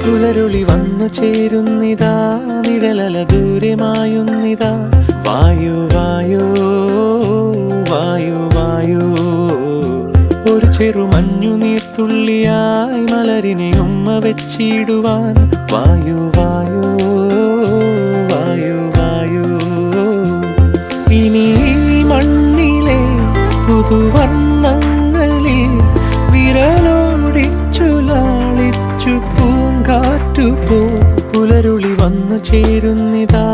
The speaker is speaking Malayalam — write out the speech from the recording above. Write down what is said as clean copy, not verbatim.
പുലരുളി വന്നു ചേരുന്നിതാ, നിഴലല ദൂരെ മായുന്നിതാ. വായു വായു വായു വായു, ഒരു ചെറു മഞ്ഞു നീർത്തുള്ളിയായി മലരിനെ ഉമ്മ വെച്ചിടുവാൻ. വായു വായു വായു വായു, ഇനി മണ്ണിലെ പുതുവർണ്ണങ്ങളിൽ വിരലോടിച്ചു ലാളിച്ചു പൂങ്കാറ്റുപോ. പുലരുളി വന്നു ചേരുന്നിതാ,